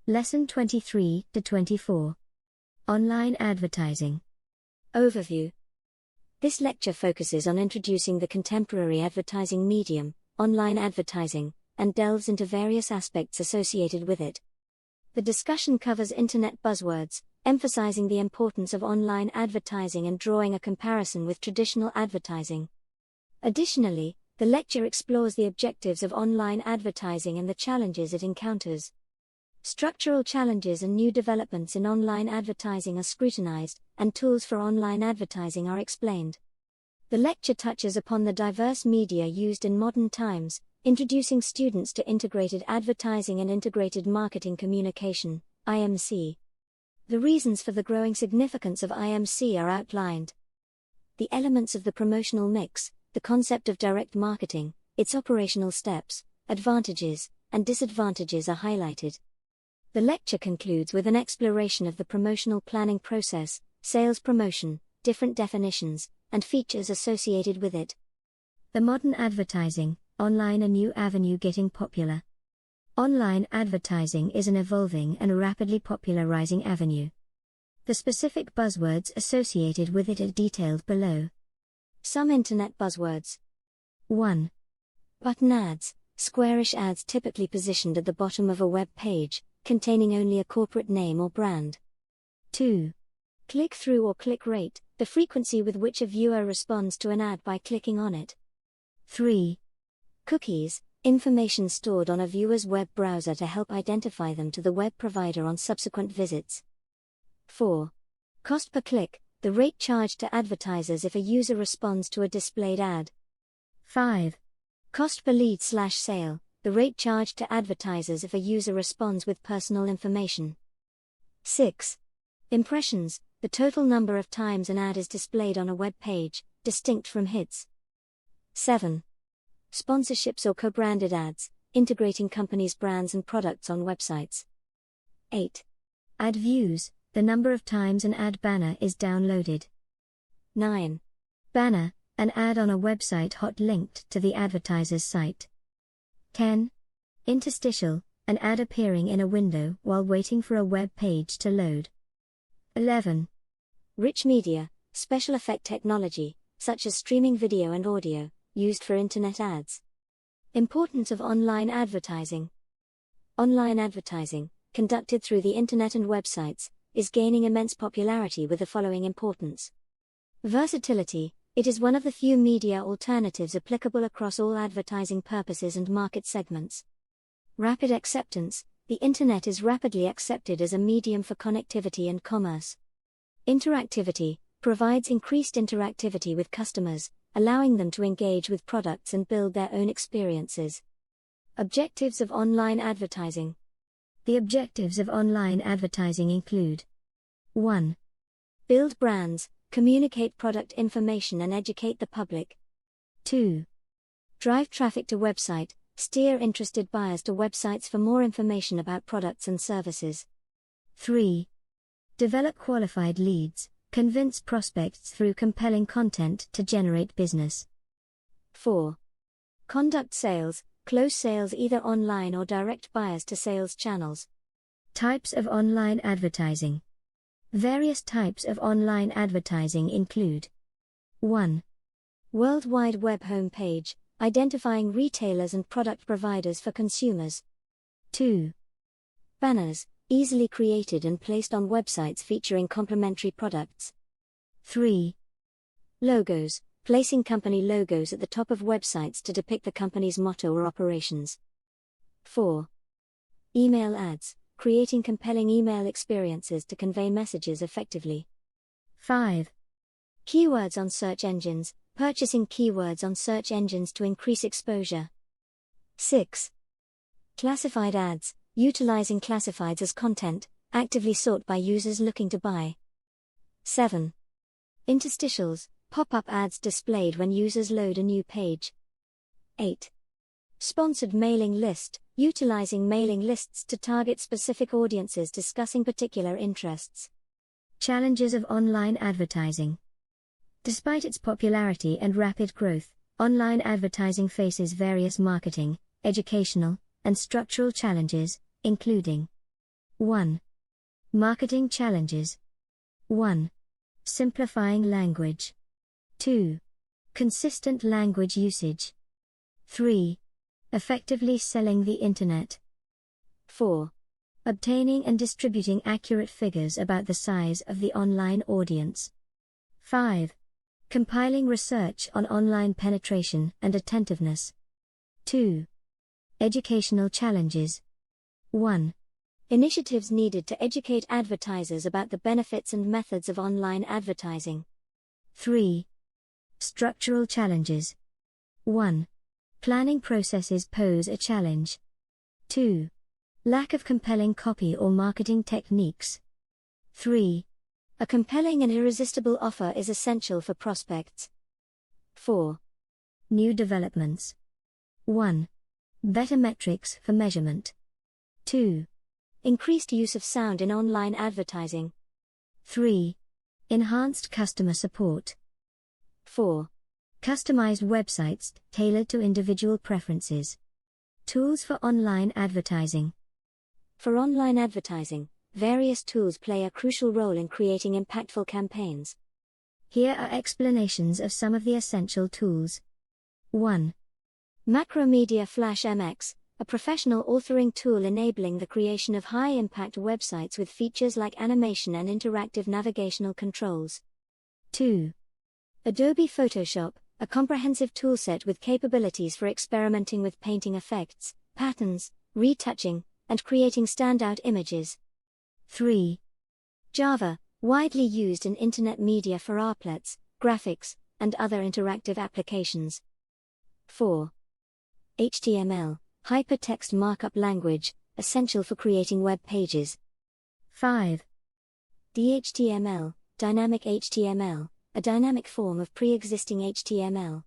Lesson 23-24. Online Advertising. Overview. This lecture focuses on introducing the contemporary advertising medium, online advertising, and delves into various aspects associated with it. The discussion covers internet buzzwords, emphasizing the importance of online advertising and drawing a comparison with traditional advertising. Additionally, the lecture explores the objectives of online advertising and the challenges it encounters. Structural challenges and new developments in online advertising are scrutinized, and tools for online advertising are explained. The lecture touches upon the diverse media used in modern times, introducing students to integrated advertising and integrated marketing communication, IMC. The reasons for the growing significance of IMC are outlined. The elements of the promotional mix, the concept of direct marketing, its operational steps, advantages, and disadvantages are highlighted. The lecture concludes with an exploration of the promotional planning process, sales promotion, different definitions, and features associated with it. The modern advertising, online, a new avenue getting popular. Online advertising is an evolving and rapidly popularizing avenue. The specific buzzwords associated with it are detailed below. Some internet buzzwords. 1. Button ads, squarish ads typically positioned at the bottom of a web page, containing only a corporate name or brand. 2. Click-through or click rate, the frequency with which a viewer responds to an ad by clicking on it. 3. Cookies, information stored on a viewer's web browser to help identify them to the web provider on subsequent visits. 4. Cost per click, the rate charged to advertisers if a user responds to a displayed ad. 5. Cost per lead/sale, the rate charged to advertisers if a user responds with personal information. 6. Impressions, the total number of times an ad is displayed on a web page, distinct from hits. 7. Sponsorships or co-branded ads, integrating companies' brands and products on websites. 8. Ad views, the number of times an ad banner is downloaded. 9. Banner, an ad on a website hot linked to the advertiser's site. 10. Interstitial, an ad appearing in a window while waiting for a web page to load. 11. Rich media, special effect technology, such as streaming video and audio, used for internet ads. Importance of online advertising. Online advertising, conducted through the internet and websites, is gaining immense popularity with the following importance. Versatility, it is one of the few media alternatives applicable across all advertising purposes and market segments. Rapid acceptance, the internet is rapidly accepted as a medium for connectivity and commerce. Interactivity, provides increased interactivity with customers, allowing them to engage with products and build their own experiences. Objectives of online advertising. The objectives of online advertising include: 1. Build brands, communicate product information and educate the public. 2. Drive traffic to website, steer interested buyers to websites for more information about products and services. 3. Develop qualified leads, convince prospects through compelling content to generate business. 4. Conduct sales, close sales either online or direct buyers to sales channels. Types of online advertising. Various types of online advertising include: 1. World Wide Web homepage, identifying retailers and product providers for consumers. 2. Banners, easily created and placed on websites featuring complementary products. 3. Logos, placing company logos at the top of websites to depict the company's motto or operations. 4. Email ads, creating compelling email experiences to convey messages effectively. 5. Keywords on search engines, purchasing keywords on search engines to increase exposure. 6. Classified ads, utilizing classifieds as content, actively sought by users looking to buy. 7. Interstitials, pop-up ads displayed when users load a new page. 8. Sponsored mailing list, utilizing mailing lists to target specific audiences discussing particular interests. Challenges of online advertising. Despite its popularity and rapid growth, online advertising faces various marketing, educational, and structural challenges, including: 1. Marketing challenges. 1. Simplifying language. 2. Consistent language usage. 3. Effectively selling the internet. 4. Obtaining and distributing accurate figures about the size of the online audience. 5. Compiling research on online penetration and attentiveness. 2. Educational challenges. 1. Initiatives needed to educate advertisers about the benefits and methods of online advertising. 3. Structural challenges. 1. Planning processes pose a challenge. 2. Lack of compelling copy or marketing techniques. 3. A compelling and irresistible offer is essential for prospects. 4. New developments. 1. Better metrics for measurement. 2. Increased use of sound in online advertising. 3. Enhanced customer support. 4. Customized websites tailored to individual preferences. Tools for online advertising. For online advertising, various tools play a crucial role in creating impactful campaigns. Here are explanations of some of the essential tools. 1. Macromedia Flash MX, a professional authoring tool enabling the creation of high-impact websites with features like animation and interactive navigational controls. 2. Adobe Photoshop, a comprehensive toolset with capabilities for experimenting with painting effects, patterns, retouching, and creating standout images. 3. Java, widely used in internet media for applets, graphics, and other interactive applications. 4. HTML, hypertext markup language, essential for creating web pages. 5. DHTML, dynamic HTML, a dynamic form of pre-existing HTML.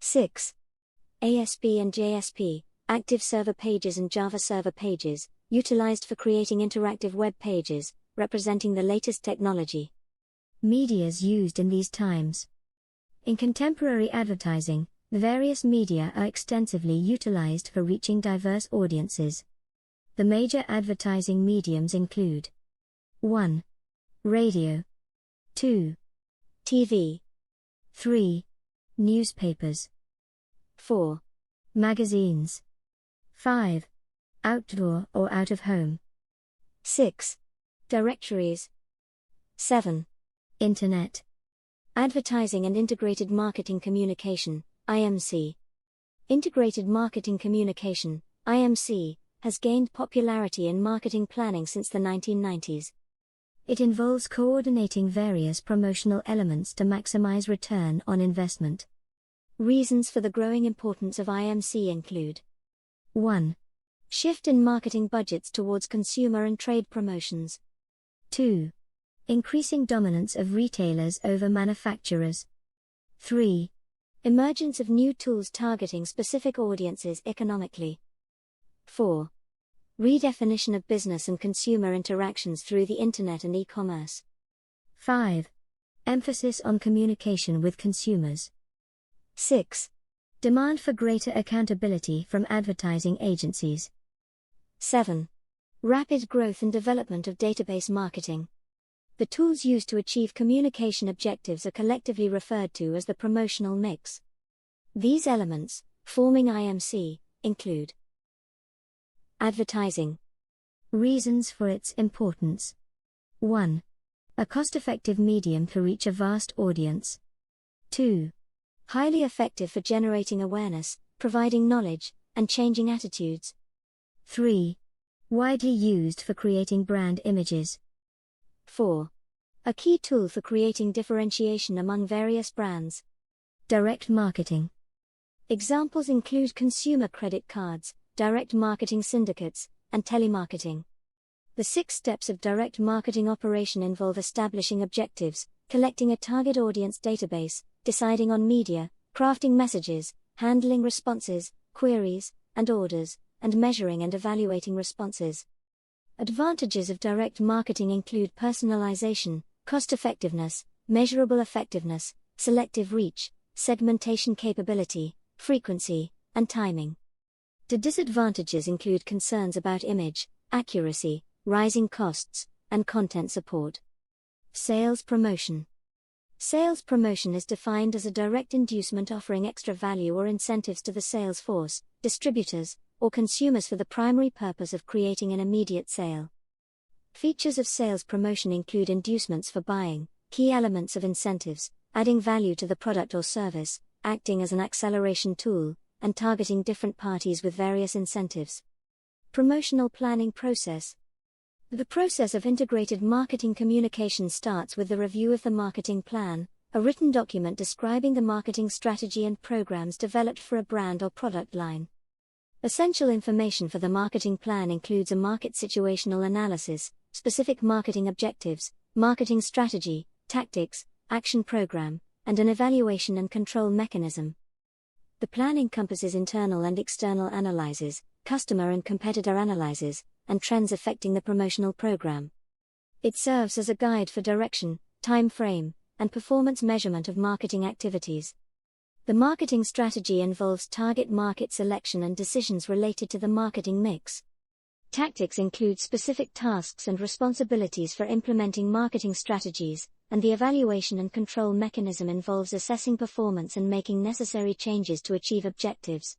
6. ASP and JSP, active server pages and Java server pages, utilized for creating interactive web pages, representing the latest technology. Medias used in these times. In contemporary advertising, various media are extensively utilized for reaching diverse audiences. The major advertising mediums include 1. Radio. 2. TV. 3. Newspapers. 4. Magazines. 5. Outdoor or out of home. 6. Directories. 7. Internet. Advertising and Integrated Marketing Communication, IMC. Integrated Marketing Communication, IMC, has gained popularity in marketing planning since the 1990s. It involves coordinating various promotional elements to maximize return on investment. Reasons for the growing importance of IMC include 1. Shift in marketing budgets towards consumer and trade promotions. 2. Increasing dominance of retailers over manufacturers. 3. Emergence of new tools targeting specific audiences economically. 4. Redefinition of business and consumer interactions through the internet and e-commerce. 5. Emphasis on communication with consumers. 6. Demand for greater accountability from advertising agencies. 7. Rapid growth and development of database marketing. The tools used to achieve communication objectives are collectively referred to as the promotional mix. These elements, forming IMC, include advertising. Reasons for its importance. 1. A cost-effective medium to reach a vast audience. 2. Highly effective for generating awareness, providing knowledge, and changing attitudes. 3. Widely used for creating brand images. 4. A key tool for creating differentiation among various brands. Direct marketing. Examples include consumer credit cards, direct marketing syndicates, and telemarketing. The 6 steps of direct marketing operation involve establishing objectives, collecting a target audience database, deciding on media, crafting messages, handling responses, queries, and orders, and measuring and evaluating responses. Advantages of direct marketing include personalization, cost-effectiveness, measurable effectiveness, selective reach, segmentation capability, frequency, and timing. The disadvantages include concerns about image, accuracy, rising costs, and content support. Sales promotion. Sales promotion is defined as a direct inducement offering extra value or incentives to the sales force, distributors, or consumers for the primary purpose of creating an immediate sale. Features of sales promotion include inducements for buying, key elements of incentives, adding value to the product or service, acting as an acceleration tool, and targeting different parties with various incentives. Promotional planning process. The process of integrated marketing communication starts with the review of the marketing plan, a written document describing the marketing strategy and programs developed for a brand or product line. Essential information for the marketing plan includes a market situational analysis, specific marketing objectives, marketing strategy, tactics, action program, and an evaluation and control mechanism. The plan encompasses internal and external analyses, customer and competitor analyses, and trends affecting the promotional program. It serves as a guide for direction, time frame, and performance measurement of marketing activities. The marketing strategy involves target market selection and decisions related to the marketing mix. Tactics include specific tasks and responsibilities for implementing marketing strategies, and the evaluation and control mechanism involves assessing performance and making necessary changes to achieve objectives.